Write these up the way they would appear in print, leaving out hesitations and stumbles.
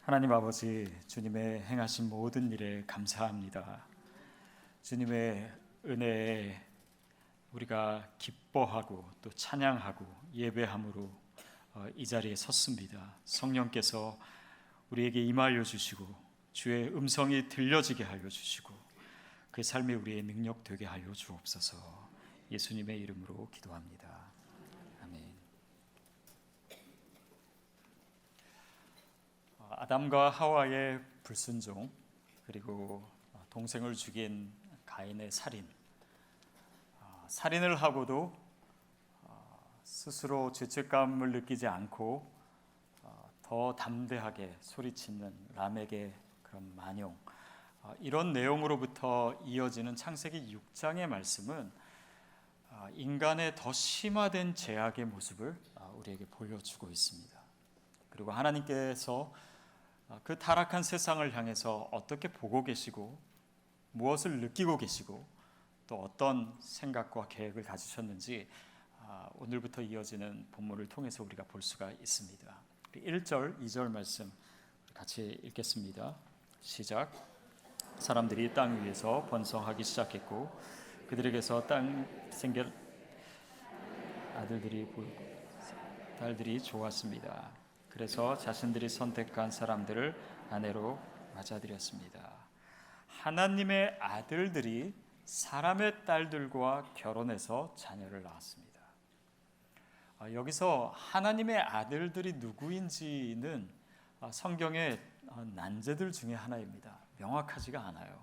하나님 아버지, 주님의 행하신 모든 일에 감사합니다. 주님의 은혜에 우리가 기뻐하고 또 찬양하고 예배함으로 이 자리에 섰습니다. 성령께서 우리에게 임하여 주시고 주의 음성이 들려지게 하여 주시고 그 삶이 우리의 능력 되게 하여 주옵소서. 예수님의 이름으로 기도합니다. 아멘. 아담과 하와의 불순종, 그리고 동생을 죽인 가인의 살인, 살인을 하고도 스스로 죄책감을 느끼지 않고 더 담대하게 소리치는 람에게 그런 만용, 이런 내용으로부터 이어지는 창세기 6장의 말씀은 인간의 더 심화된 죄악의 모습을 우리에게 보여주고 있습니다. 그리고 하나님께서 그 타락한 세상을 향해서 어떻게 보고 계시고 무엇을 느끼고 계시고 또 어떤 생각과 계획을 가지셨는지 오늘부터 이어지는 본문을 통해서 우리가 볼 수가 있습니다. 1절, 2절 말씀 같이 읽겠습니다. 시작. 사람들이 땅 위에서 번성하기 시작했고 그들에게서 땅 생겨 아들들이 보이고 딸들이 좋았습니다. 그래서 자신들이 선택한 사람들을 아내로 맞아들였습니다. 하나님의 아들들이 사람의 딸들과 결혼해서 자녀를 낳았습니다. 여기서 하나님의 아들들이 누구인지는 성경의 난제들 중에 하나입니다. 명확하지가 않아요.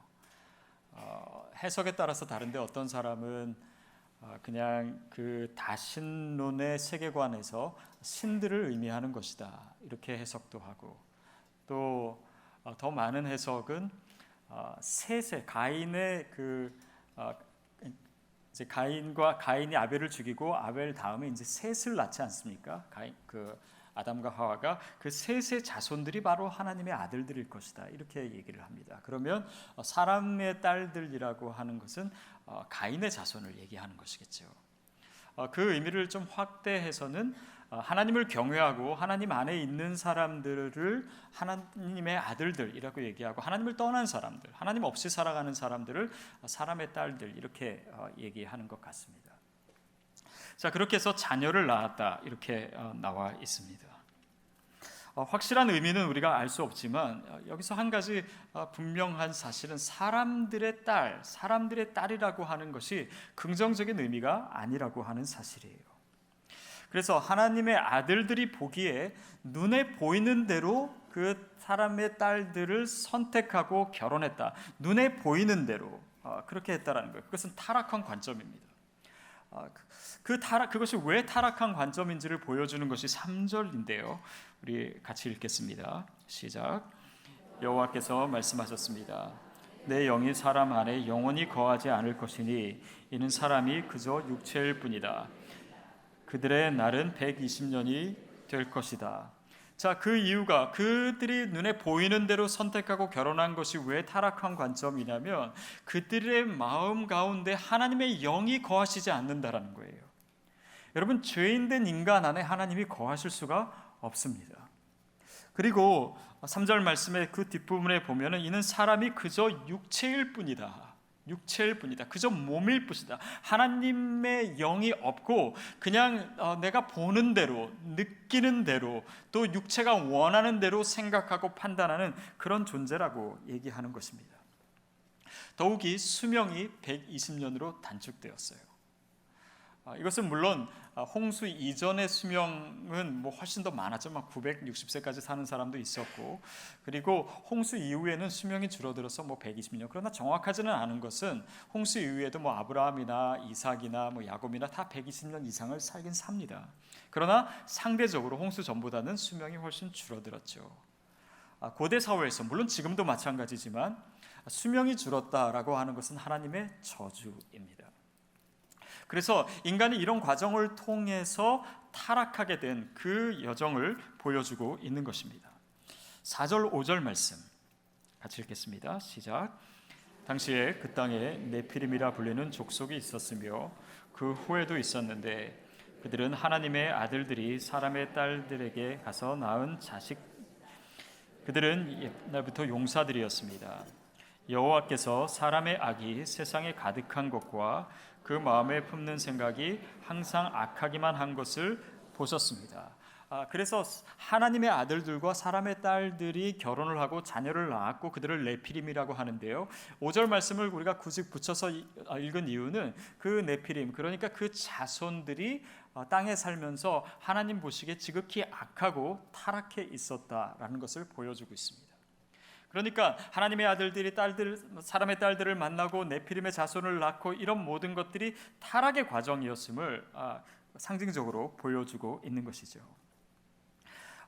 해석에 따라서 다른데 어떤 사람은 그냥 그 다신론의 세계관에서 신들을 의미하는 것이다 이렇게 해석도 하고, 또 더 많은 해석은 셋의 가인의 이제 가인이 아벨을 죽이고 아벨 다음에 이제 셋을 낳지 않습니까? 아담과 하와가 그 셋의 자손들이 바로 하나님의 아들들일 것이다 이렇게 얘기를 합니다. 그러면 사람의 딸들이라고 하는 것은 가인의 자손을 얘기하는 것이겠죠. 그 의미를 좀 확대해서는 하나님을 경외하고 하나님 안에 있는 사람들을 하나님의 아들들이라고 얘기하고, 하나님을 떠난 사람들, 하나님 없이 살아가는 사람들을 사람의 딸들 이렇게 얘기하는 것 같습니다. 자, 그렇게 해서 자녀를 낳았다 이렇게 나와 있습니다. 확실한 의미는 우리가 알 수 없지만 여기서 한 가지 분명한 사실은 사람들의 딸이라고 하는 것이 긍정적인 의미가 아니라고 하는 사실이에요. 그래서 하나님의 아들들이 보기에 눈에 보이는 대로 그 사람의 딸들을 선택하고 결혼했다. 눈에 보이는 대로 그렇게 했다라는 거예요. 그것은 타락한 관점입니다. 그것이 왜 타락한 관점인지를 보여주는 것이 3절인데요. 우리 같이 읽겠습니다. 시작. 여호와께서 말씀하셨습니다. 내 영이 사람 안에 영원히 거하지 않을 것이니 이는 사람이 그저 육체일 뿐이다. 그들의 날은 120년이 될 것이다. 자, 그 이유가 그들이 눈에 보이는 대로 선택하고 결혼한 것이 왜 타락한 관점이냐면 그들의 마음 가운데 하나님의 영이 거하시지 않는다라는 거예요. 여러분, 죄인된 인간 안에 하나님이 거하실 수가 없습니다. 그리고 3절 말씀의 그 뒷부분에 보면은 이는 사람이 그저 육체일 뿐이다. 그저 몸일 뿐이다. 하나님의 영이 없고 그냥 내가 보는 대로, 느끼는 대로, 또 육체가 원하는 대로 생각하고 판단하는 그런 존재라고 얘기하는 것입니다. 더욱이 수명이 120년으로 단축되었어요. 이것은 물론 홍수 이전의 수명은 훨씬 더 많았죠. 960세까지 사는 사람도 있었고, 그리고 홍수 이후에는 수명이 줄어들어서 120년. 그러나 정확하지는 않은 것은 홍수 이후에도 아브라함이나 이삭이나 야곱이나 다 120년 이상을 살긴 삽니다. 그러나 상대적으로 홍수 전보다는 수명이 훨씬 줄어들었죠. 고대 사회에서, 물론 지금도 마찬가지지만 수명이 줄었다라고 하는 것은 하나님의 저주입니다. 그래서 인간이 이런 과정을 통해서 타락하게 된 그 여정을 보여주고 있는 것입니다. 4절 5절 말씀 같이 읽겠습니다. 시작. 당시에 그 땅에 네피림이라 불리는 족속이 있었으며 그 후에도 있었는데 그들은 하나님의 아들들이 사람의 딸들에게 가서 낳은 그들은 옛날부터 용사들이었습니다. 여호와께서 사람의 악이 세상에 가득한 것과 그 마음에 품는 생각이 항상 악하기만 한 것을 보셨습니다. 그래서 하나님의 아들들과 사람의 딸들이 결혼을 하고 자녀를 낳았고 그들을 네피림이라고 하는데요. 5절 말씀을 우리가 굳이 붙여서 읽은 이유는 그 네피림, 그러니까 그 자손들이 땅에 살면서 하나님 보시기에 지극히 악하고 타락해 있었다라는 것을 보여주고 있습니다. 그러니까 하나님의 아들들이 사람의 딸들을 만나고 네피림의 자손을 낳고 이런 모든 것들이 타락의 과정이었음을 상징적으로 보여주고 있는 것이죠.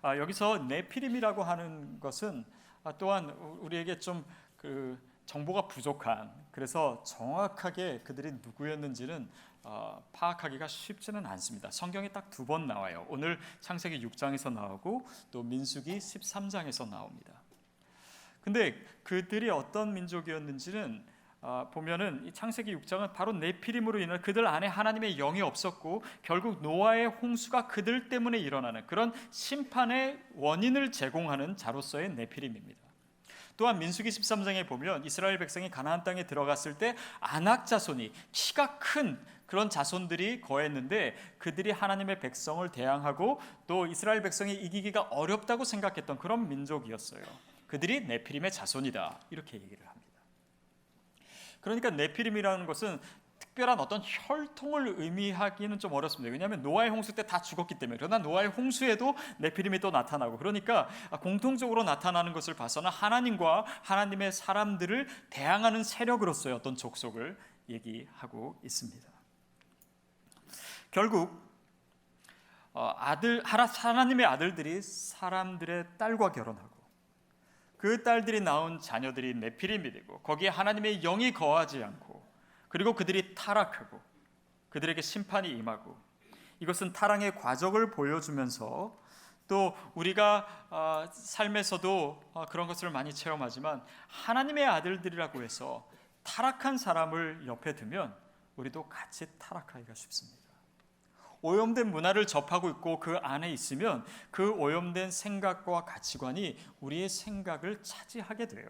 여기서 네피림이라고 하는 것은 또한 우리에게 좀 정보가 부족한, 그래서 정확하게 그들이 누구였는지는 파악하기가 쉽지는 않습니다. 성경에 딱 2번 나와요. 오늘 창세기 6장에서 나오고 또 민수기 13장에서 나옵니다. 근데 그들이 어떤 민족이었는지는 보면은 이 창세기 6장은 바로 네피림으로 인한 그들 안에 하나님의 영이 없었고 결국 노아의 홍수가 그들 때문에 일어나는 그런 심판의 원인을 제공하는 자로서의 네피림입니다. 또한 민수기 13장에 보면 이스라엘 백성이 가나안 땅에 들어갔을 때 아낙 자손이 키가 큰 그런 자손들이 거했는데 그들이 하나님의 백성을 대항하고 또 이스라엘 백성이 이기기가 어렵다고 생각했던 그런 민족이었어요. 그들이 네피림의 자손이다 이렇게 얘기를 합니다. 그러니까 네피림이라는 것은 특별한 어떤 혈통을 의미하기는 좀 어렵습니다. 왜냐하면 노아의 홍수 때 다 죽었기 때문에. 그러나 노아의 홍수에도 네피림이 또 나타나고, 그러니까 공통적으로 나타나는 것을 봐서는 하나님과 하나님의 사람들을 대항하는 세력으로서의 어떤 족속을 얘기하고 있습니다. 결국 하나님의 아들들이 사람들의 딸과 결혼하고 그 딸들이 낳은 자녀들이 네피림이 되고 거기에 하나님의 영이 거하지 않고 그리고 그들이 타락하고 그들에게 심판이 임하고, 이것은 타락의 과정을 보여주면서 또 우리가 삶에서도 그런 것을 많이 체험하지만 하나님의 아들들이라고 해서 타락한 사람을 옆에 두면 우리도 같이 타락하기가 쉽습니다. 오염된 문화를 접하고 있고 그 안에 있으면 그 오염된 생각과 가치관이 우리의 생각을 차지하게 돼요.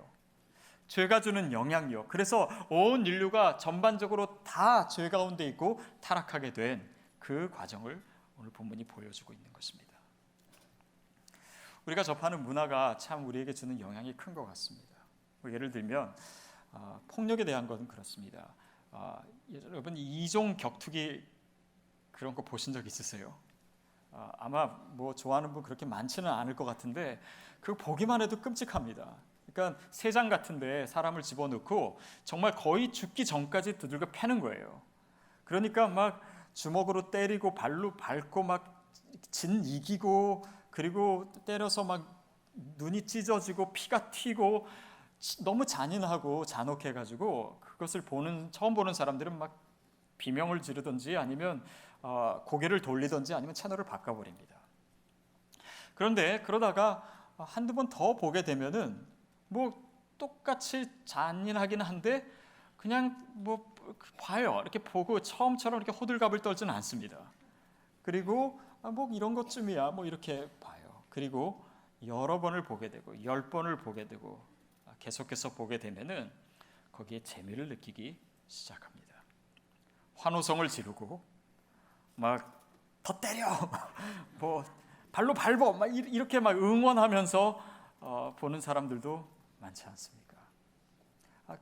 죄가 주는 영향력, 그래서 온 인류가 전반적으로 다 죄 가운데 있고 타락하게 된 그 과정을 오늘 본문이 보여주고 있는 것입니다. 우리가 접하는 문화가 참 우리에게 주는 영향이 큰 것 같습니다. 예를 들면 폭력에 대한 것은 그렇습니다. 여러분 이종 격투기 그런 거 보신 적 있으세요? 아마 뭐 좋아하는 분 그렇게 많지는 않을 것 같은데 그거 보기만 해도 끔찍합니다. 그러니까 새장 같은데 사람을 집어넣고 정말 거의 죽기 전까지 두들겨 패는 거예요. 그러니까 막 주먹으로 때리고 발로 밟고 막 진 이기고 그리고 때려서 막 눈이 찢어지고 피가 튀고 너무 잔인하고 잔혹해가지고 그것을 처음 보는 사람들은 막 비명을 지르든지 아니면 고개를 돌리든지 아니면 채널을 바꿔버립니다. 그런데 그러다가 한두 번 더 보게 되면은 뭐 똑같이 잔인하긴 한데 그냥 뭐 봐요. 이렇게 보고 처음처럼 이렇게 호들갑을 떨지는 않습니다. 그리고 뭐 이런 것쯤이야 뭐 이렇게 봐요. 그리고 여러 번을 보게 되고 10번을 보게 되고 계속해서 보게 되면은 거기에 재미를 느끼기 시작합니다. 환호성을 지르고 막 더 때려, 뭐 발로 밟어, 막 이렇게 막 응원하면서 보는 사람들도 많지 않습니까?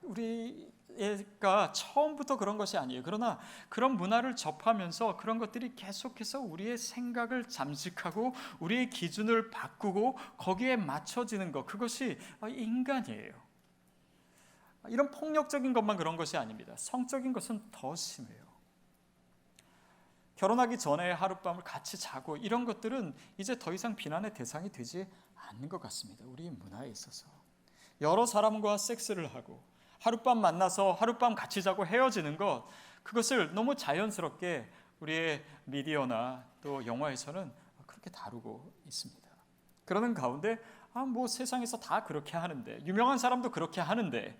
우리가 처음부터 그런 것이 아니에요. 그러나 그런 문화를 접하면서 그런 것들이 계속해서 우리의 생각을 잠식하고 우리의 기준을 바꾸고 거기에 맞춰지는 것, 그것이 인간이에요. 이런 폭력적인 것만 그런 것이 아닙니다. 성적인 것은 더 심해요. 결혼하기 전에 하룻밤을 같이 자고 이런 것들은 이제 더 이상 비난의 대상이 되지 않는 것 같습니다. 우리 문화에 있어서 여러 사람과 섹스를 하고 하룻밤 만나서 하룻밤 같이 자고 헤어지는 것, 그것을 너무 자연스럽게 우리의 미디어나 또 영화에서는 그렇게 다루고 있습니다. 그러는 가운데 뭐 세상에서 다 그렇게 하는데, 유명한 사람도 그렇게 하는데,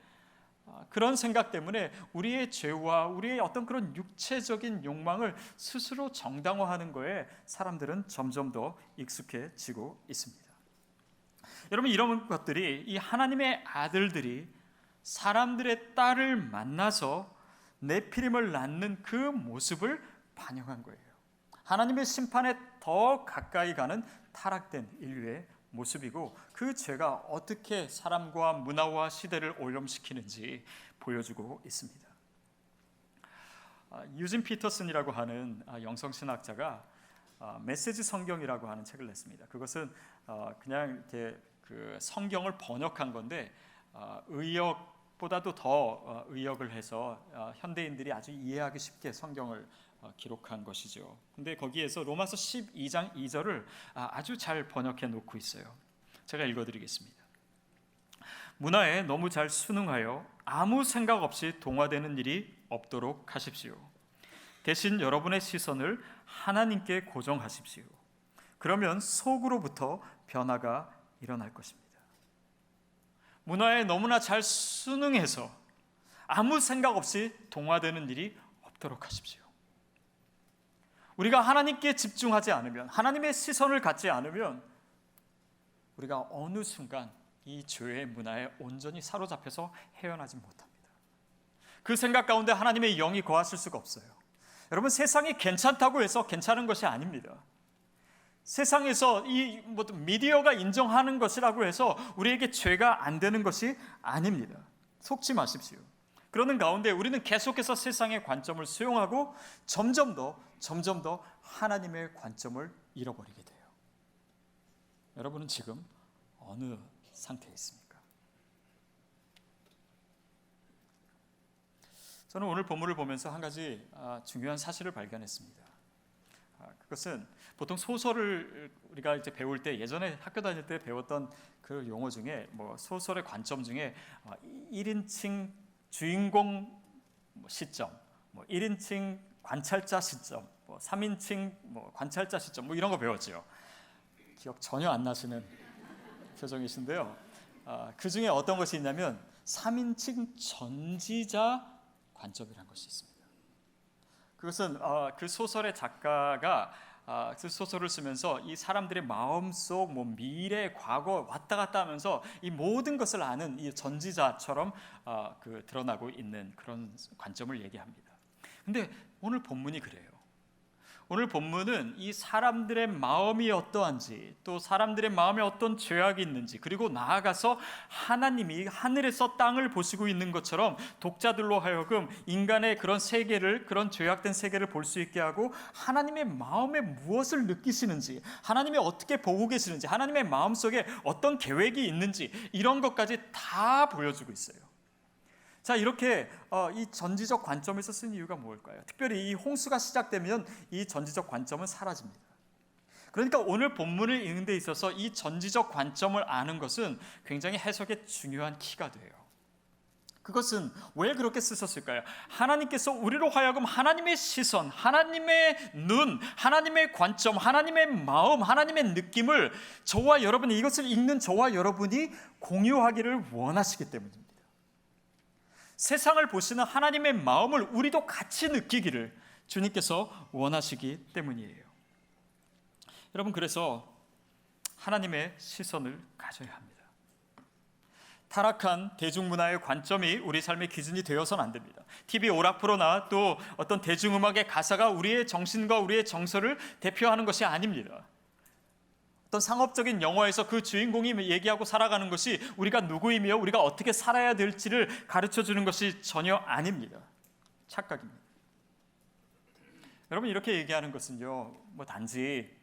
그런 생각 때문에 우리의 죄와 우리의 어떤 그런 육체적인 욕망을 스스로 정당화하는 거에 사람들은 점점 더 익숙해지고 있습니다. 여러분, 이런 것들이 이 하나님의 아들들이 사람들의 딸을 만나서 네피림을 낳는 그 모습을 반영한 거예요. 하나님의 심판에 더 가까이 가는 타락된 인류의 모습이고, 그 죄가 어떻게 사람과 문화와 시대를 오염시키는지 보여주고 있습니다. 유진 피터슨이라고 하는 영성신학자가 메시지 성경이라고 하는 책을 냈습니다. 그것은 그냥 이렇게 그 성경을 번역한 건데, 의역보다도 더 의역을 해서 현대인들이 아주 이해하기 쉽게 성경을 기록한 것이죠. 근데 거기에서 로마서 12장 2절을 아주 잘 번역해 놓고 있어요. 제가 읽어드리겠습니다. 문화에 너무 잘 순응하여 아무 생각 없이 동화되는 일이 없도록 하십시오. 대신 여러분의 시선을 하나님께 고정하십시오. 그러면 속으로부터 변화가 일어날 것입니다. 문화에 너무나 잘 순응해서 아무 생각 없이 동화되는 일이 없도록 하십시오. 우리가 하나님께 집중하지 않으면, 하나님의 시선을 갖지 않으면 우리가 어느 순간 이 죄의 문화에 온전히 사로잡혀서 헤어나지 못합니다. 그 생각 가운데 하나님의 영이 거하실 수가 없어요. 여러분, 세상이 괜찮다고 해서 괜찮은 것이 아닙니다. 세상에서 이 미디어가 인정하는 것이라고 해서 우리에게 죄가 안 되는 것이 아닙니다. 속지 마십시오. 그러는 가운데 우리는 계속해서 세상의 관점을 수용하고 점점 더 하나님의 관점을 잃어버리게 돼요. 여러분은 지금 어느 상태에 있습니까? 저는 오늘 본문을 보면서 한 가지 중요한 사실을 발견했습니다. 그것은 보통 소설을 우리가 이제 배울 때, 예전에 학교 다닐 때 배웠던 그 용어 중에 소설의 관점 중에 1인칭 주인공 시점, 1인칭 관찰자 시점, 3인칭 관찰자 시점 이런 거 배웠죠. 기억 전혀 안 나시는 표정이신데요. 그 중에 어떤 것이 있냐면 3인칭 전지자 관점이라는 것이 있습니다. 그것은 그 소설의 작가가 그 소설을 쓰면서 이 사람들의 마음속 미래, 과거 왔다 갔다 하면서 이 모든 것을 아는 이 전지자처럼 드러나고 있는 그런 관점을 얘기합니다. 근데 오늘 본문이 그래요. 오늘 본문은 이 사람들의 마음이 어떠한지, 또 사람들의 마음에 어떤 죄악이 있는지, 그리고 나아가서 하나님이 하늘에서 땅을 보시고 있는 것처럼 독자들로 하여금 인간의 그런 세계를, 그런 죄악된 세계를 볼 수 있게 하고, 하나님의 마음에 무엇을 느끼시는지, 하나님이 어떻게 보고 계시는지, 하나님의 마음속에 어떤 계획이 있는지, 이런 것까지 다 보여주고 있어요. 자, 이렇게 이 전지적 관점에서 쓴 이유가 뭘까요? 특별히 이 홍수가 시작되면 이 전지적 관점은 사라집니다. 그러니까 오늘 본문을 읽는 데 있어서 이 전지적 관점을 아는 것은 굉장히 해석의 중요한 키가 돼요. 그것은 왜 그렇게 쓰셨을까요? 하나님께서 우리로 하여금 하나님의 시선, 하나님의 눈, 하나님의 관점, 하나님의 마음, 하나님의 느낌을 저와 여러분이, 이것을 읽는 저와 여러분이 공유하기를 원하시기 때문입니다. 세상을 보시는 하나님의 마음을 우리도 같이 느끼기를 주님께서 원하시기 때문이에요. 여러분, 그래서 하나님의 시선을 가져야 합니다. 타락한 대중문화의 관점이 우리 삶의 기준이 되어서는 안 됩니다. TV 오락프로나 또 어떤 대중음악의 가사가 우리의 정신과 우리의 정서를 대표하는 것이 아닙니다. 어떤 상업적인 영화에서 그 주인공이 얘기하고 살아가는 것이 우리가 누구이며 우리가 어떻게 살아야 될지를 가르쳐주는 것이 전혀 아닙니다. 착각입니다. 여러분, 이렇게 얘기하는 것은요, 단지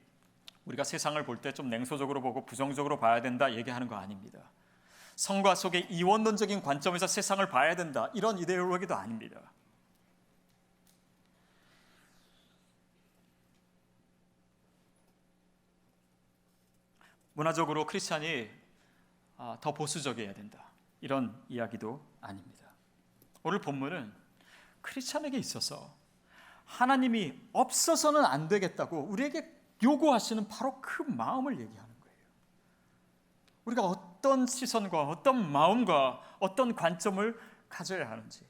우리가 세상을 볼 때 좀 냉소적으로 보고 부정적으로 봐야 된다 얘기하는 거 아닙니다. 성과 속의 이원론적인 관점에서 세상을 봐야 된다, 이런 이데올로기도 아닙니다. 문화적으로 크리스찬이 더 보수적이어야 된다, 이런 이야기도 아닙니다. 오늘 본문은 크리스찬에게 있어서 하나님이 없어서는 안 되겠다고 우리에게 요구하시는 바로 그 마음을 얘기하는 거예요. 우리가 어떤 시선과 어떤 마음과 어떤 관점을 가져야 하는지,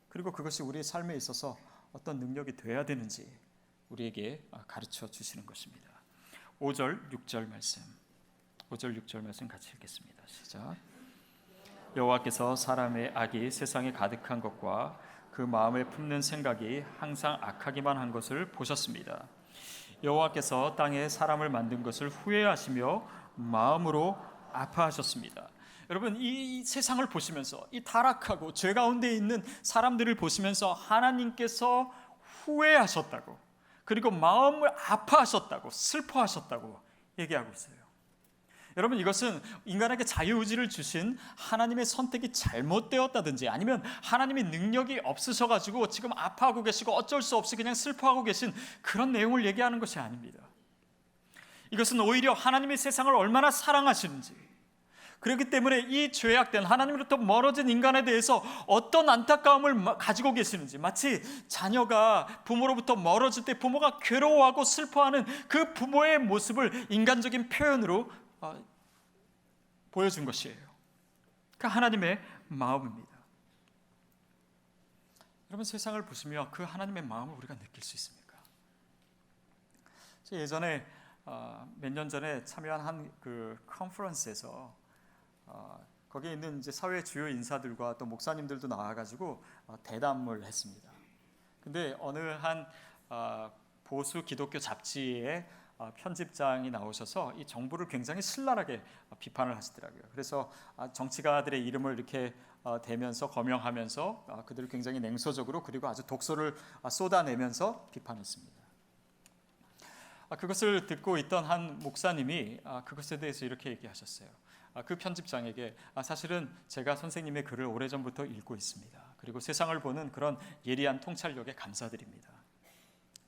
그리고 그것이 우리의 삶에 있어서 어떤 능력이 되어야 되는지 우리에게 가르쳐 주시는 것입니다. 5절, 6절 말씀 5절 6절 말씀 같이 읽겠습니다. 시작. 여호와께서 사람의 악이 세상에 가득한 것과 그 마음에 품는 생각이 항상 악하기만 한 것을 보셨습니다. 여호와께서 땅에 사람을 만든 것을 후회하시며 마음으로 아파하셨습니다. 여러분, 이 세상을 보시면서 이 타락하고 죄 가운데 있는 사람들을 보시면서 하나님께서 후회하셨다고, 그리고 마음을 아파하셨다고, 슬퍼하셨다고 얘기하고 있어요. 여러분, 이것은 인간에게 자유의지를 주신 하나님의 선택이 잘못되었다든지, 아니면 하나님의 능력이 없으셔가지고 지금 아파하고 계시고 어쩔 수 없이 그냥 슬퍼하고 계신 그런 내용을 얘기하는 것이 아닙니다. 이것은 오히려 하나님이 세상을 얼마나 사랑하시는지, 그렇기 때문에 이 죄악된 하나님으로부터 멀어진 인간에 대해서 어떤 안타까움을 가지고 계시는지, 마치 자녀가 부모로부터 멀어질 때 부모가 괴로워하고 슬퍼하는 그 부모의 모습을 인간적인 표현으로 보여준 것이에요. 그 하나님의 마음입니다. 여러분, 세상을 보시며 그 하나님의 마음을 우리가 느낄 수 있습니까? 예전에 몇 년 전에 참여한 한 그 컨퍼런스에서 거기에 있는 이제 사회 주요 인사들과 또 목사님들도 나와가지고 대담을 했습니다. 근데 어느 한 보수 기독교 잡지의 편집장이 나오셔서 이 정부를 굉장히 신랄하게 비판을 하시더라고요. 그래서 정치가들의 이름을 이렇게 대면서 거명하면서 그들을 굉장히 냉소적으로, 그리고 아주 독소를 쏟아내면서 비판했습니다. 그것을 듣고 있던 한 목사님이 그것에 대해서 이렇게 얘기하셨어요. 그 편집장에게 사실은 제가 선생님의 글을 오래전부터 읽고 있습니다. 그리고 세상을 보는 그런 예리한 통찰력에 감사드립니다.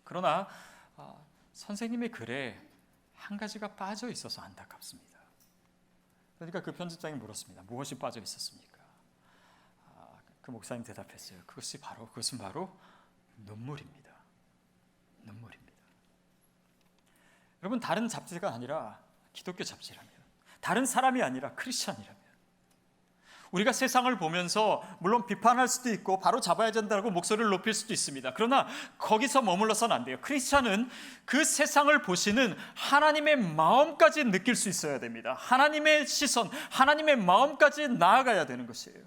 그러나 선생님의 글에 한 가지가 빠져 있어서 안타깝습니다. 그러니까 그 편집장이 물었습니다. 무엇이 빠져 있었습니까? 그 목사님 대답했어요. 그것은 바로 눈물입니다. 눈물입니다. 여러분, 다른 잡지가 아니라 기독교 잡지라면, 다른 사람이 아니라 크리스찬이라면, 우리가 세상을 보면서 물론 비판할 수도 있고 바로 잡아야 된다고 목소리를 높일 수도 있습니다. 그러나 거기서 머물러서는 안 돼요. 크리스찬은 그 세상을 보시는 하나님의 마음까지 느낄 수 있어야 됩니다. 하나님의 시선, 하나님의 마음까지 나아가야 되는 것이에요.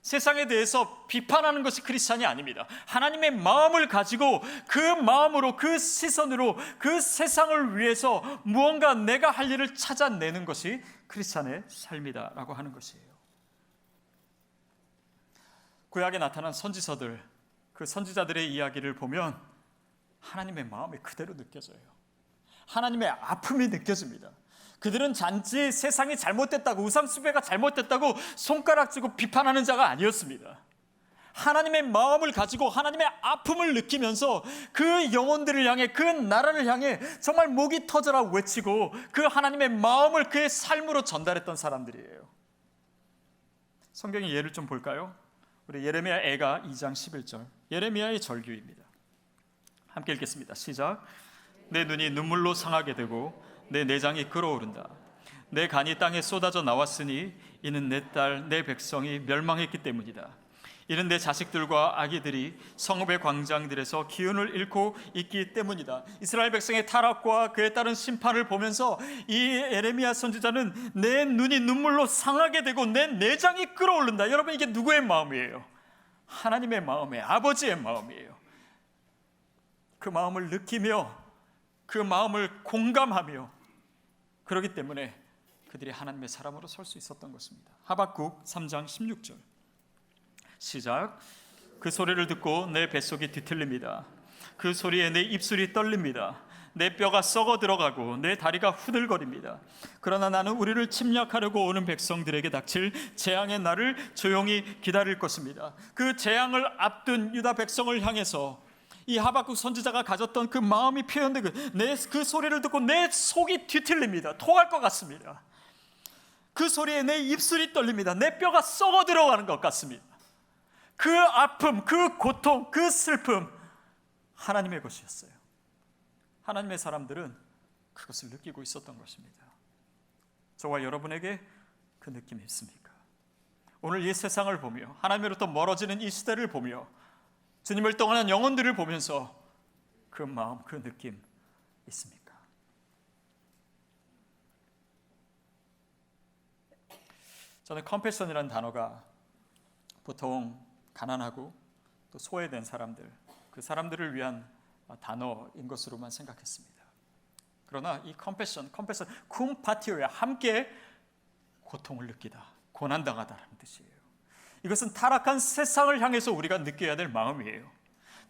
세상에 대해서 비판하는 것이 크리스찬이 아닙니다. 하나님의 마음을 가지고 그 마음으로, 그 시선으로 그 세상을 위해서 무언가 내가 할 일을 찾아내는 것이 크리스찬의 삶이다라고 하는 것이에요. 구약에 나타난 선지서들, 그 선지자들의 이야기를 보면 하나님의 마음이 그대로 느껴져요. 하나님의 아픔이 느껴집니다. 그들은 단지 세상이 잘못됐다고, 우상숭배가 잘못됐다고 손가락쥐고 비판하는 자가 아니었습니다. 하나님의 마음을 가지고 하나님의 아픔을 느끼면서 그 영혼들을 향해, 그 나라를 향해 정말 목이 터져라 외치고 그 하나님의 마음을 그의 삶으로 전달했던 사람들이에요. 성경의 예를 좀 볼까요? 우리 예레미야 애가 2장 11절, 예레미야의 절규입니다. 함께 읽겠습니다. 시작. 내 눈이 눈물로 상하게 되고 내 내장이 끓어오른다. 내 간이 땅에 쏟아져 나왔으니 이는 내 딸, 내 백성이 멸망했기 때문이다. 이는 내 자식들과 아기들이 성읍의 광장들에서 기운을 잃고 있기 때문이다. 이스라엘 백성의 타락과 그에 따른 심판을 보면서 이 예레미야 선지자는 내 눈이 눈물로 상하게 되고 내 내장이 끓어오른다. 여러분, 이게 누구의 마음이에요? 하나님의 마음이에요. 아버지의 마음이에요. 그 마음을 느끼며 그 마음을 공감하며, 그렇기 때문에 그들이 하나님의 사람으로 설 수 있었던 것입니다. 하박국 3장 16절 시작. 그 소리를 듣고 내 뱃속이 뒤틀립니다. 그 소리에 내 입술이 떨립니다. 내 뼈가 썩어 들어가고 내 다리가 후들거립니다. 그러나 나는 우리를 침략하려고 오는 백성들에게 닥칠 재앙의 날을 조용히 기다릴 것입니다. 그 재앙을 앞둔 유다 백성을 향해서 이 하박국 선지자가 가졌던 그 마음이 표현되고, 그 소리를 듣고 내 속이 뒤틀립니다. 토할 것 같습니다. 그 소리에 내 입술이 떨립니다. 내 뼈가 썩어 들어가는 것 같습니다. 그 아픔, 그 고통, 그 슬픔, 하나님의 것이었어요. 하나님의 사람들은 그것을 느끼고 있었던 것입니다. 저와 여러분에게 그 느낌이 있습니까? 오늘 이 세상을 보며, 하나님으로부터 멀어지는 이 시대를 보며, 주님을 떠난 영혼들을 보면서 그 마음, 그 느낌 있습니까? 저는 컴패션이라는 단어가 보통 가난하고 또 소외된 사람들, 그 사람들을 위한 단어인 것으로만 생각했습니다. 그러나 이 컴패션, 쿰파티오야, 함께 고통을 느끼다, 고난당하다라는 뜻이에요. 이것은 타락한 세상을 향해서 우리가 느껴야 될 마음이에요.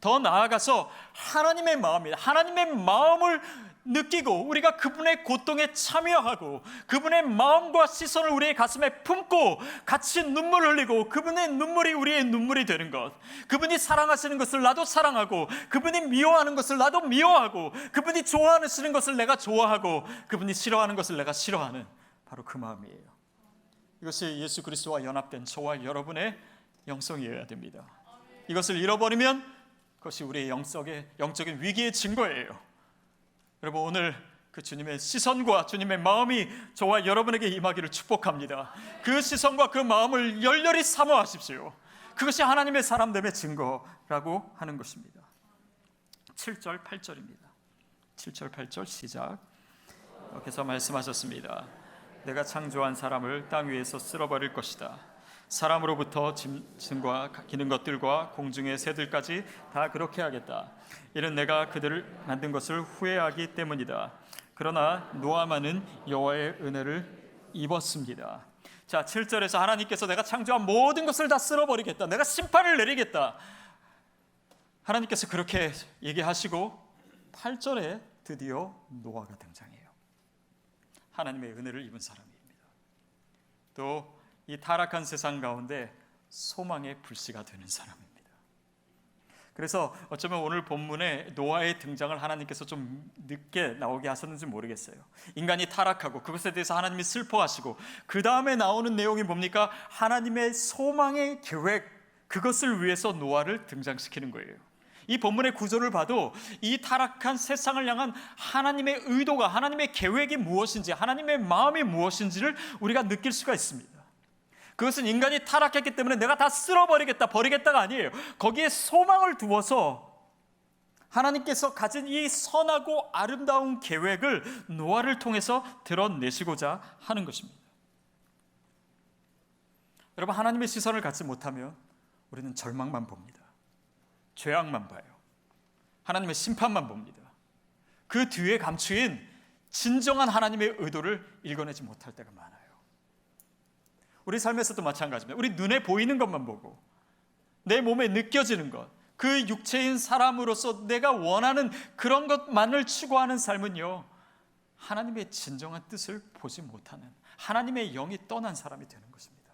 더 나아가서 하나님의 마음입니다. 하나님의 마음을 느끼고 우리가 그분의 고통에 참여하고 그분의 마음과 시선을 우리의 가슴에 품고 같이 눈물을 흘리고 그분의 눈물이 우리의 눈물이 되는 것, 그분이 사랑하시는 것을 나도 사랑하고 그분이 미워하는 것을 나도 미워하고 그분이 좋아하시는 것을 내가 좋아하고 그분이 싫어하는 것을 내가 싫어하는, 바로 그 마음이에요. 이것이 예수 그리스도와 연합된 저와 여러분의 영성이어야 됩니다. 이것을 잃어버리면 그것이 우리의 영적인 위기의 증거예요. 여러분, 오늘 그 주님의 시선과 주님의 마음이 저와 여러분에게 임하기를 축복합니다. 그 시선과 그 마음을 열렬히 사모하십시오. 그것이 하나님의 사람됨의 증거라고 하는 것입니다. 7절 8절입니다. 7절 8절 시작. 여기서 말씀하셨습니다. 내가 창조한 사람을 땅 위에서 쓸어버릴 것이다. 사람으로부터 짐승과 기는 것들과 공중의 새들까지 다 그렇게 하겠다. 이는 내가 그들을 만든 것을 후회하기 때문이다. 그러나 노아만은 여호와의 은혜를 입었습니다. 자, 7절에서 하나님께서 내가 창조한 모든 것을 다 쓸어버리겠다, 내가 심판을 내리겠다, 하나님께서 그렇게 얘기하시고 8절에 드디어 노아가 등장해요. 하나님의 은혜를 입은 사람입니다. 또 이 타락한 세상 가운데 소망의 불씨가 되는 사람입니다. 그래서 어쩌면 오늘 본문에 노아의 등장을 하나님께서 좀 늦게 나오게 하셨는지 모르겠어요. 인간이 타락하고 그것에 대해서 하나님이 슬퍼하시고 그 다음에 나오는 내용이 뭡니까? 하나님의 소망의 계획, 그것을 위해서 노아를 등장시키는 거예요. 이 본문의 구조를 봐도 이 타락한 세상을 향한 하나님의 의도가, 하나님의 계획이 무엇인지, 하나님의 마음이 무엇인지를 우리가 느낄 수가 있습니다. 그것은 인간이 타락했기 때문에 내가 다 쓸어버리겠다, 버리겠다가 아니에요. 거기에 소망을 두어서 하나님께서 가진 이 선하고 아름다운 계획을 노아를 통해서 드러내시고자 하는 것입니다. 여러분, 하나님의 시선을 갖지 못하면 우리는 절망만 봅니다. 죄악만 봐요. 하나님의 심판만 봅니다. 그 뒤에 감추인 진정한 하나님의 의도를 읽어내지 못할 때가 많아요. 우리 삶에서도 마찬가지입니다. 우리 눈에 보이는 것만 보고 내 몸에 느껴지는 것, 그 육체인 사람으로서 내가 원하는 그런 것만을 추구하는 삶은요, 하나님의 진정한 뜻을 보지 못하는, 하나님의 영이 떠난 사람이 되는 것입니다.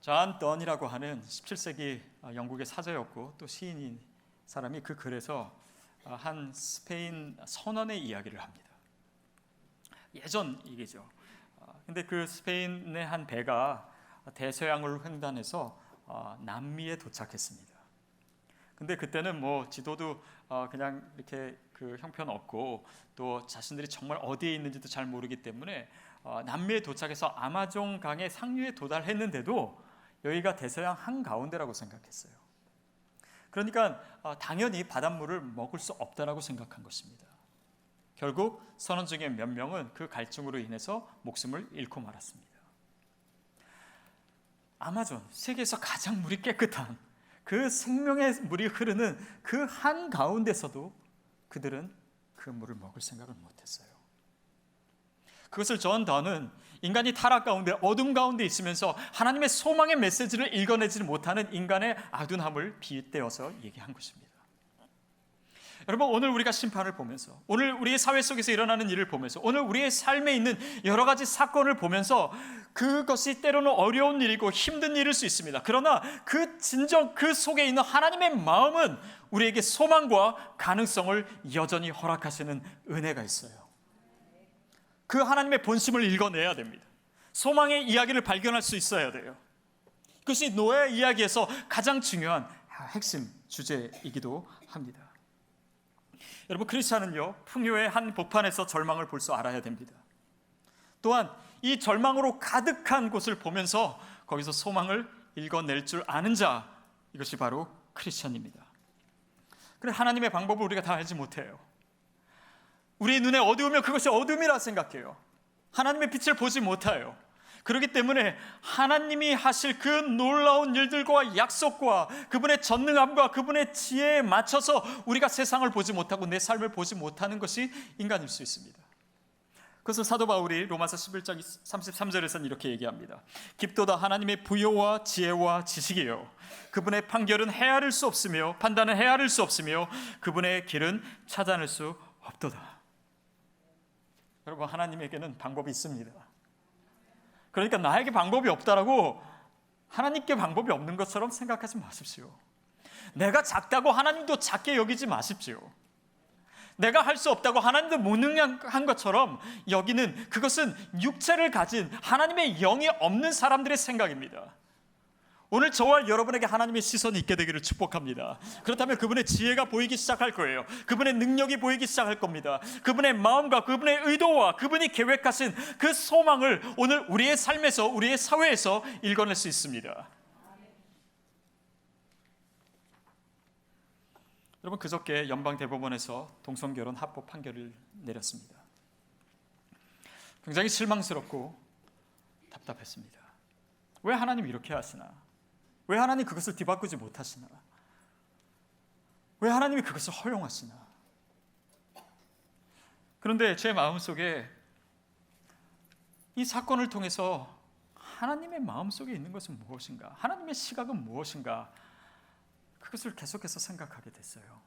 존 던이라고 하는 17세기 영국의 사자였고 또 시인인 사람이 그 글에서 한 스페인 선원의 이야기를 합니다. 예전 얘기죠. 근데 그 스페인의 한 배가 대서양을 횡단해서 남미에 도착했습니다. 근데 그때는 뭐 지도도 그냥 이렇게 그 형편 없고 또 자신들이 정말 어디에 있는지도 잘 모르기 때문에 남미에 도착해서 아마존 강의 상류에 도달했는데도 여기가 대서양 한가운데라고 생각했어요. 그러니까 당연히 바닷물을 먹을 수 없다라고 생각한 것입니다. 결국 선원 중에 몇 명은 그 갈증으로 인해서 목숨을 잃고 말았습니다. 아마존, 세계에서 가장 물이 깨끗한 그 생명의 물이 흐르는 그 한가운데서도 그들은 그 물을 먹을 생각을 못했어요. 그것을 존 던은 인간이 타락 가운데 어둠 가운데 있으면서 하나님의 소망의 메시지를 읽어내지 못하는 인간의 아둔함을 빗대어서 얘기한 것입니다. 여러분, 오늘 우리가 심판을 보면서, 오늘 우리의 사회 속에서 일어나는 일을 보면서, 오늘 우리의 삶에 있는 여러 가지 사건을 보면서 그것이 때로는 어려운 일이고 힘든 일일 수 있습니다. 그러나 그 속에 있는 하나님의 마음은 우리에게 소망과 가능성을 여전히 허락하시는 은혜가 있어요. 그 하나님의 본심을 읽어내야 됩니다. 소망의 이야기를 발견할 수 있어야 돼요. 그것이 노아의 이야기에서 가장 중요한 핵심 주제이기도 합니다. 여러분, 크리스찬은요, 풍요의 한 복판에서 절망을 볼 줄 알아야 됩니다. 또한 이 절망으로 가득한 곳을 보면서 거기서 소망을 읽어낼 줄 아는 자, 이것이 바로 크리스찬입니다. 그래, 하나님의 방법을 우리가 다 알지 못해요. 우리 눈에 어두우면 그것이 어둠이라 생각해요. 하나님의 빛을 보지 못해요. 그렇기 때문에 하나님이 하실 그 놀라운 일들과 약속과 그분의 전능함과 그분의 지혜에 맞춰서 우리가 세상을 보지 못하고 내 삶을 보지 못하는 것이 인간일 수 있습니다. 그래서 사도 바울이 로마서 11장 33절에서는 이렇게 얘기합니다. 깊도다 하나님의 부요와 지혜와 지식이요 그분의 판결은 헤아릴 수 없으며 판단은 헤아릴 수 없으며 그분의 길은 찾아낼 수 없도다. 여러분, 하나님에게는 방법이 있습니다. 그러니까 나에게 방법이 없다라고 하나님께 방법이 없는 것처럼 생각하지 마십시오. 내가 작다고 하나님도 작게 여기지 마십시오. 내가 할 수 없다고 하나님도 무능한 것처럼 여기는 그것은 육체를 가진 하나님의 영이 없는 사람들의 생각입니다. 오늘 저와 여러분에게 하나님의 시선이 있게 되기를 축복합니다. 그렇다면 그분의 지혜가 보이기 시작할 거예요. 그분의 능력이 보이기 시작할 겁니다. 그분의 마음과 그분의 의도와 그분이 계획하신 그 소망을 오늘 우리의 삶에서, 우리의 사회에서 읽어낼 수 있습니다. 여러분, 그저께 연방대법원에서 동성결혼 합법 판결을 내렸습니다. 굉장히 실망스럽고 답답했습니다. 왜 하나님 이렇게 하시나? 왜 하나님 그것을 뒤바꾸지 못하시나? 왜 하나님이 그것을 허용하시나? 그런데 제 마음속에 이 사건을 통해서 하나님의 마음속에 있는 것은 무엇인가? 하나님의 시각은 무엇인가? 그것을 계속해서 생각하게 됐어요.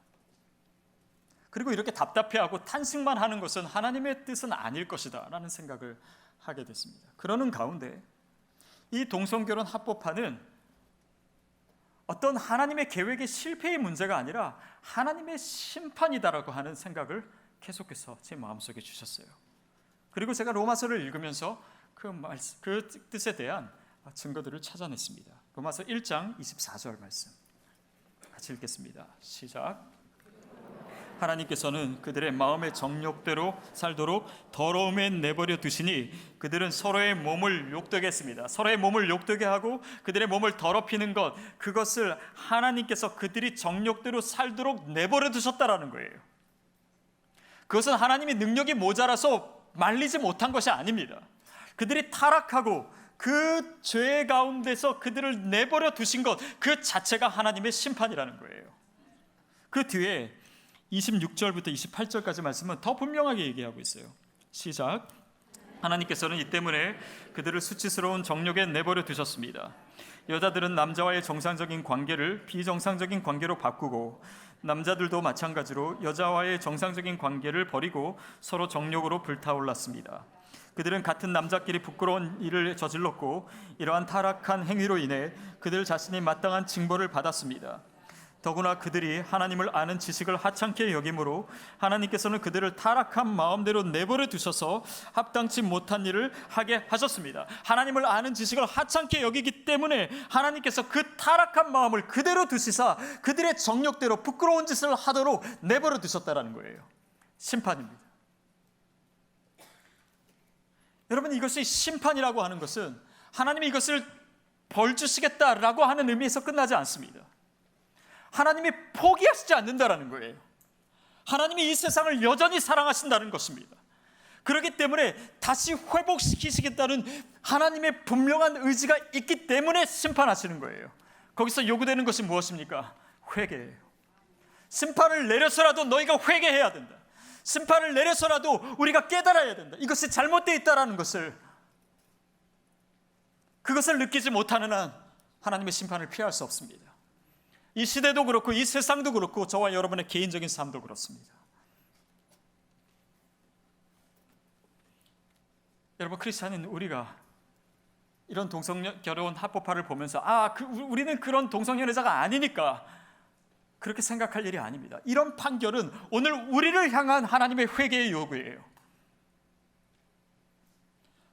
그리고 이렇게 답답해하고 탄식만 하는 것은 하나님의 뜻은 아닐 것이다 라는 생각을 하게 됐습니다. 그러는 가운데 이 동성결혼 합법화는 어떤 하나님의 계획의 실패의 문제가 아니라 하나님의 심판이다라고 하는 생각을 계속해서 제 마음속에 주셨어요. 그리고 제가 로마서를 읽으면서 그 뜻에 대한 증거들을 찾아냈습니다. 로마서 1장 24절 말씀 같이 읽겠습니다. 시작. 하나님께서는 그들의 마음의 정욕대로 살도록 더러움에 내버려 두시니 그들은 서로의 몸을 욕되게 했습니다. 서로의 몸을 욕되게 하고 그들의 몸을 더럽히는 것, 그것을 하나님께서 그들이 정욕대로 살도록 내버려 두셨다라는 거예요. 그것은 하나님이 능력이 모자라서 말리지 못한 것이 아닙니다. 그들이 타락하고 그 죄 가운데서 그들을 내버려 두신 것, 그 자체가 하나님의 심판이라는 거예요. 그 뒤에 26절부터 28절까지 말씀은 더 분명하게 얘기하고 있어요. 시작. 하나님께서는 이 때문에 그들을 수치스러운 정욕에 내버려 두셨습니다. 여자들은 남자와의 정상적인 관계를 비정상적인 관계로 바꾸고 남자들도 마찬가지로 여자와의 정상적인 관계를 버리고 서로 정욕으로 불타올랐습니다. 그들은 같은 남자끼리 부끄러운 일을 저질렀고 이러한 타락한 행위로 인해 그들 자신이 마땅한 징벌을 받았습니다. 더구나 그들이 하나님을 아는 지식을 하찮게 여김으로 하나님께서는 그들을 타락한 마음대로 내버려 두셔서 합당치 못한 일을 하게 하셨습니다. 하나님을 아는 지식을 하찮게 여기기 때문에 하나님께서 그 타락한 마음을 그대로 두시사 그들의 정욕대로 부끄러운 짓을 하도록 내버려 두셨다는 거예요. 심판입니다. 여러분, 이것이 심판이라고 하는 것은 하나님이 이것을 벌 주시겠다라고 하는 의미에서 끝나지 않습니다. 하나님이 포기하시지 않는다라는 거예요. 하나님이 이 세상을 여전히 사랑하신다는 것입니다. 그렇기 때문에 다시 회복시키시겠다는 하나님의 분명한 의지가 있기 때문에 심판하시는 거예요. 거기서 요구되는 것이 무엇입니까? 회개예요. 심판을 내려서라도 너희가 회개해야 된다. 심판을 내려서라도 우리가 깨달아야 된다. 이것이 잘못되어 있다는 것을, 그것을 느끼지 못하는 한 하나님의 심판을 피할 수 없습니다. 이 시대도 그렇고 이 세상도 그렇고 저와 여러분의 개인적인 삶도 그렇습니다. 여러분, 크리스찬인 우리가 이런 동성결혼 합법화를 보면서 우리는 그런 동성연애자가 아니니까 그렇게 생각할 일이 아닙니다. 이런 판결은 오늘 우리를 향한 하나님의 회개의 요구예요.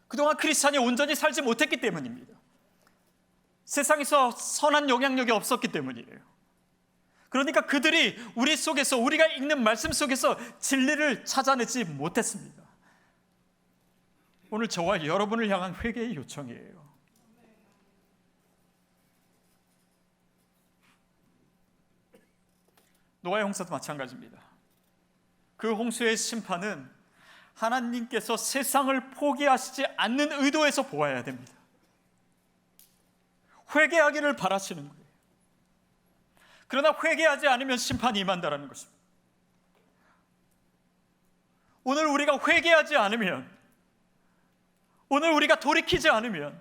그동안 크리스찬이 온전히 살지 못했기 때문입니다. 세상에서 선한 영향력이 없었기 때문이에요. 그러니까 그들이 우리 속에서, 우리가 읽는 말씀 속에서 진리를 찾아내지 못했습니다. 오늘 저와 여러분을 향한 회개의 요청이에요. 노아의 홍수도 마찬가지입니다. 그 홍수의 심판은 하나님께서 세상을 포기하시지 않는 의도에서 보아야 됩니다. 회개하기를 바라시는 거예요. 그러나 회개하지 않으면 심판이 임한다는 것입니다. 오늘 우리가 회개하지 않으면, 오늘 우리가 돌이키지 않으면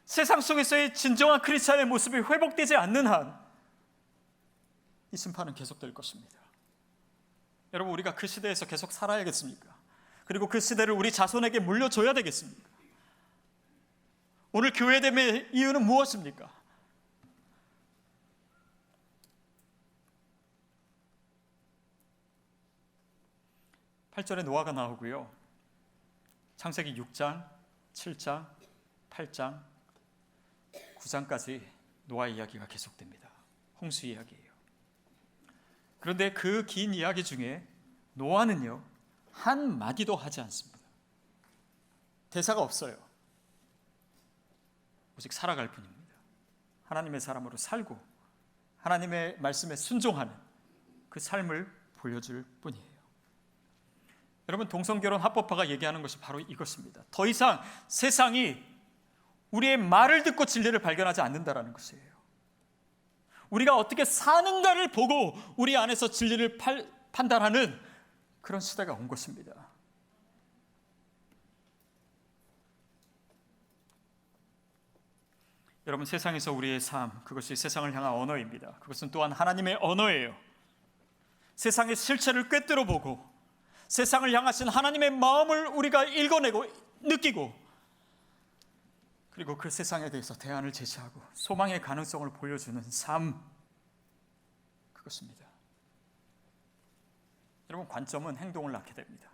세상 속에서의 진정한 크리스찬의 모습이 회복되지 않는 한 이 심판은 계속될 것입니다. 여러분, 우리가 그 시대에서 계속 살아야겠습니까? 그리고 그 시대를 우리 자손에게 물려줘야 되겠습니까? 오늘 교회됨의 이유는 무엇입니까? 팔 절에 노아가 나오고요, 창세기 6장, 7장, 8장, 9장까지 노아 이야기가 계속됩니다. 홍수 이야기예요. 그런데 그 긴 이야기 중에 노아는요, 한마디도 하지 않습니다. 대사가 없어요. 오직 살아갈 뿐입니다. 하나님의 사람으로 살고 하나님의 말씀에 순종하는 그 삶을 보여줄 뿐이에요. 여러분, 동성결혼 합법화가 얘기하는 것이 바로 이것입니다. 더 이상 세상이 우리의 말을 듣고 진리를 발견하지 않는다라는 것이에요. 우리가 어떻게 사는가를 보고 우리 안에서 진리를 판단하는 그런 시대가 온 것입니다. 여러분, 세상에서 우리의 삶, 그것이 세상을 향한 언어입니다. 그것은 또한 하나님의 언어예요. 세상의 실체를 꿰뚫어 보고 세상을 향하신 하나님의 마음을 우리가 읽어내고 느끼고, 그리고 그 세상에 대해서 대안을 제시하고 소망의 가능성을 보여주는 삶, 그것입니다. 여러분, 관점은 행동을 낳게 됩니다.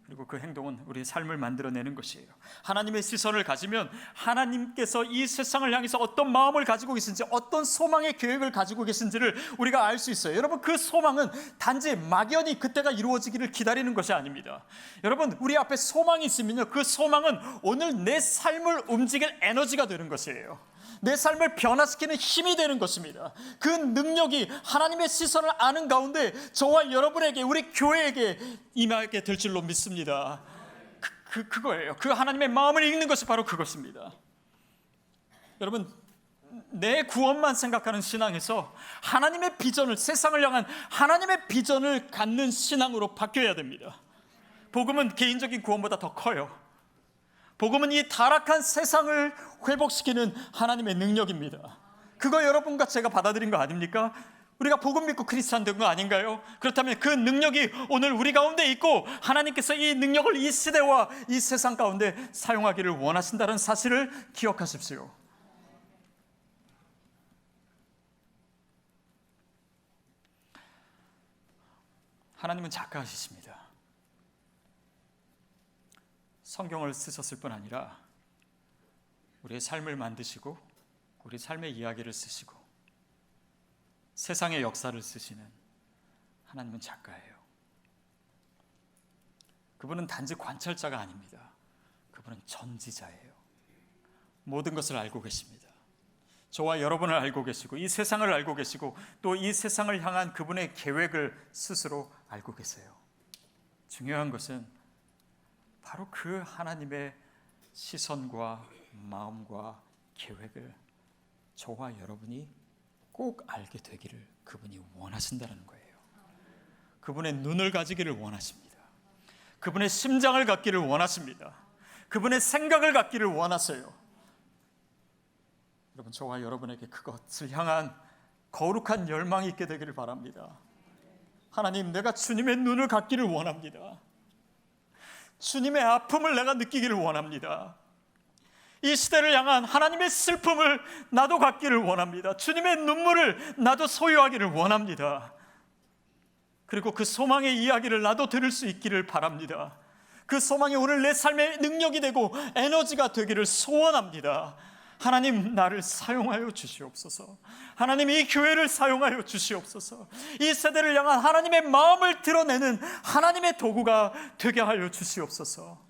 그리고 그 행동은 우리의 삶을 만들어내는 것이에요. 하나님의 시선을 가지면 하나님께서 이 세상을 향해서 어떤 마음을 가지고 계신지, 어떤 소망의 계획을 가지고 계신지를 우리가 알 수 있어요. 여러분, 그 소망은 단지 막연히 그때가 이루어지기를 기다리는 것이 아닙니다. 여러분, 우리 앞에 소망이 있으면요, 그 소망은 오늘 내 삶을 움직일 에너지가 되는 것이에요. 내 삶을 변화시키는 힘이 되는 것입니다. 그 능력이 하나님의 시선을 아는 가운데 저와 여러분에게, 우리 교회에게 임하게 될 줄로 믿습니다. 그거예요. 그 하나님의 마음을 읽는 것이 바로 그것입니다. 여러분, 내 구원만 생각하는 신앙에서 하나님의 비전을, 세상을 향한 하나님의 비전을 갖는 신앙으로 바뀌어야 됩니다. 복음은 개인적인 구원보다 더 커요. 복음은 이 타락한 세상을 회복시키는 하나님의 능력입니다. 그거 여러분과 제가 받아들인 거 아닙니까? 우리가 복음 믿고 크리스찬 된 거 아닌가요? 그렇다면 그 능력이 오늘 우리 가운데 있고 하나님께서 이 능력을 이 시대와 이 세상 가운데 사용하기를 원하신다는 사실을 기억하십시오. 하나님은 작가이십니다. 성경을 쓰셨을 뿐 아니라 우리의 삶을 만드시고 우리 삶의 이야기를 쓰시고 세상의 역사를 쓰시는 하나님은 작가예요. 그분은 단지 관찰자가 아닙니다. 그분은 전지자예요. 모든 것을 알고 계십니다. 저와 여러분을 알고 계시고 이 세상을 알고 계시고 또 이 세상을 향한 그분의 계획을 스스로 알고 계세요. 중요한 것은 바로 그 하나님의 시선과 마음과 계획을 저와 여러분이 꼭 알게 되기를 그분이 원하신다는 거예요. 그분의 눈을 가지기를 원하십니다. 그분의 심장을 갖기를 원하십니다. 그분의 생각을 갖기를 원하세요. 여러분, 저와 여러분에게 그것을 향한 거룩한 열망이 있게 되기를 바랍니다. 하나님, 내가 주님의 눈을 갖기를 원합니다. 주님의 아픔을 내가 느끼기를 원합니다. 이 시대를 향한 하나님의 슬픔을 나도 갖기를 원합니다. 주님의 눈물을 나도 소유하기를 원합니다. 그리고 그 소망의 이야기를 나도 들을 수 있기를 바랍니다. 그 소망이 오늘 내 삶의 능력이 되고 에너지가 되기를 소원합니다. 하나님, 나를 사용하여 주시옵소서. 하나님, 이 교회를 사용하여 주시옵소서. 이 세대를 향한 하나님의 마음을 드러내는 하나님의 도구가 되게 하여 주시옵소서.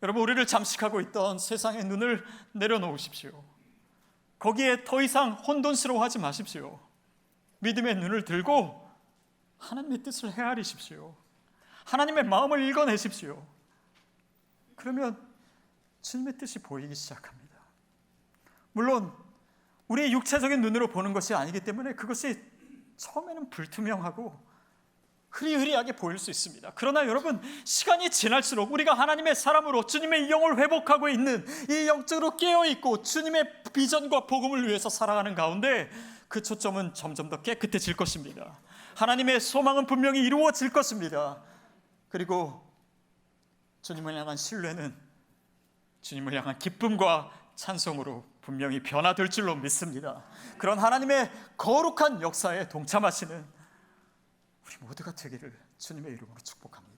여러분, 우리를 잠식하고 있던 세상의 눈을 내려놓으십시오. 거기에 더 이상 혼돈스러워하지 마십시오. 믿음의 눈을 들고 하나님의 뜻을 헤아리십시오. 하나님의 마음을 읽어내십시오. 그러면 주님의 뜻이 보이기 시작합니다. 물론 우리의 육체적인 눈으로 보는 것이 아니기 때문에 그것이 처음에는 불투명하고 흐리흐리하게 보일 수 있습니다. 그러나 여러분, 시간이 지날수록 우리가 하나님의 사람으로 주님의 영을 회복하고 있는, 이 영적으로 깨어있고 주님의 비전과 복음을 위해서 살아가는 가운데 그 초점은 점점 더 깨끗해질 것입니다. 하나님의 소망은 분명히 이루어질 것입니다. 그리고 주님을 향한 신뢰는 주님을 향한 기쁨과 찬송으로 분명히 변화될 줄로 믿습니다. 그런 하나님의 거룩한 역사에 동참하시는 우리 모두가 되기를 주님의 이름으로 축복합니다.